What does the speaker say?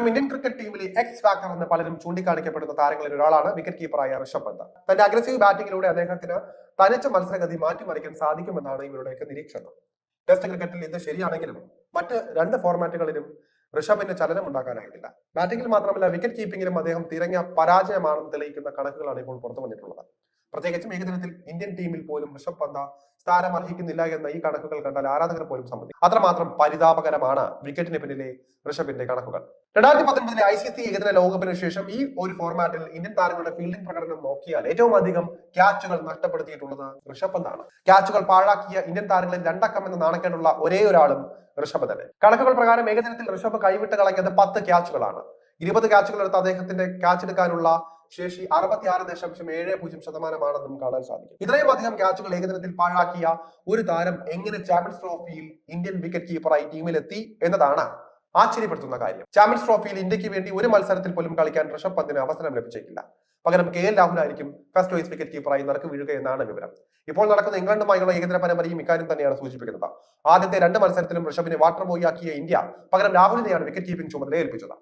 Indian cricket ടീമിലെ X factor എന്ന് പലരും ചൂണ്ടിക്കാണിക്കപ്പെടുന്ന താരങ്ങളിൽ ഒരാളാണ് വിക്കറ്റ് കീപ്പറായ ഋഷഭ് പന്ത്. തന്റെ അഗ്രസീവ് ബാറ്റിംഗിലൂടെ അദ്ദേഹത്തിന് തനിച്ച മത്സരഗതി മാറ്റിമറിക്കാൻ സാധിക്കുമെന്നാണ് ഇവരുടെയൊക്കെ നിരീക്ഷണം. ടെസ്റ്റ് ക്രിക്കറ്റിൽ ഇത് ശരിയാണെങ്കിലും മറ്റ് രണ്ട് ഫോർമാറ്റുകളിലും ഋഷഭിന് ചലനം ഉണ്ടാക്കാനായിട്ടില്ല. ബാറ്റിംഗിൽ മാത്രമല്ല വിക്കറ്റ് കീപ്പിംഗിലും അദ്ദേഹം തിരഞ്ഞ പരാജയമാണെന്ന് തെളിയിക്കുന്ന കണക്കുകളാണ് ഇപ്പോൾ പുറത്തു വന്നിട്ടുള്ളത്. പ്രത്യേകിച്ചും ഏകദിനത്തിൽ ഇന്ത്യൻ ടീമിൽ പോലും ഋഷഭ് പന്ത് സ്ഥാനം അർഹിക്കുന്നില്ല എന്ന ഈ കണക്കുകൾ കണ്ടാൽ ആരാധകർ പോലും സമ്മതിക്കും. അത്രമാത്രം പരിതാപകരമാണ് വിക്കറ്റിന് പിന്നിലെ ഋഷഭിന്റെ കണക്കുകൾ. 2019 ICC ഏകദിന ലോകകപ്പിന് ശേഷം ഈ ഒരു ഫോർമാറ്റിൽ ഇന്ത്യൻ താരങ്ങളുടെ ഫീൽഡിംഗ് പ്രകടനം നോക്കിയാൽ ഏറ്റവും അധികം ക്യാച്ചുകൾ നഷ്ടപ്പെടുത്തിയിട്ടുള്ളത് ഋഷഭ് പന്താണ്. ക്യാച്ചുകൾ പാഴാക്കിയ ഇന്ത്യൻ താരങ്ങളിൽ രണ്ടക്കം എന്ന് നാണക്കേണ്ടുള്ള ഒരേ ഒരാളും ഋഷഭ് തന്നെ. കണക്കുകൾ പ്രകാരം ഏകദിനത്തിൽ ഋഷഭ് കൈവിട്ട് കളഞ്ഞത് 10 ക്യാച്ചുകളാണ്. 20 ക്യാച്ചുകൾ എടുത്ത് അദ്ദേഹത്തിന്റെ ക്യാച്ച് എടുക്കാനുള്ള ശേഷി 66.70% കാണാൻ സാധിക്കും. ഇത്രയും അധികം ക്യാച്ചുകൾ ഏകദിനത്തിൽ പാഴാക്കിയ ഒരു താരം എങ്ങനെ ചാമ്പ്യൻസ് ട്രോഫിയിൽ ഇന്ത്യൻ വിക്കറ്റ് കീപ്പറായി ടീമിലെത്തി എന്നതാണ് ആശ്ചര്യപ്പെടുത്തുന്ന കാര്യം. ചാമ്പ്യൻസ് ട്രോഫിയിൽ ഇന്ത്യക്ക് വേണ്ടി ഒരു മത്സരത്തിൽ പോലും കളിക്കാൻ ഋഷഭ് പന്തിന് അവസരം ലഭിച്ചേക്കില്ല. പകരം KL രാഹുലായിരിക്കും ഫസ്റ്റ് ചോയ്സ് വിക്കറ്റ് കീപ്പറായി നറുക്ക് വീഴുക എന്നാണ് വിവരം. ഇപ്പോൾ നടക്കുന്ന ഇംഗ്ലണ്ടുമായുള്ള ഏകദിന പരമ്പരയും ഇക്കാര്യം തന്നെയാണ് സൂചിപ്പിക്കുന്നത്. ആദ്യത്തെ 2 മത്സരത്തിലും ഋഷഭിനെ വാട്ടർ ബോയ് ആക്കിയ ഇന്ത്യ പകരം രാഹുലിനെയാണ് വിക്കറ്റ് കീപ്പിംഗ് ചുമതല ഏൽപ്പിച്ചത്.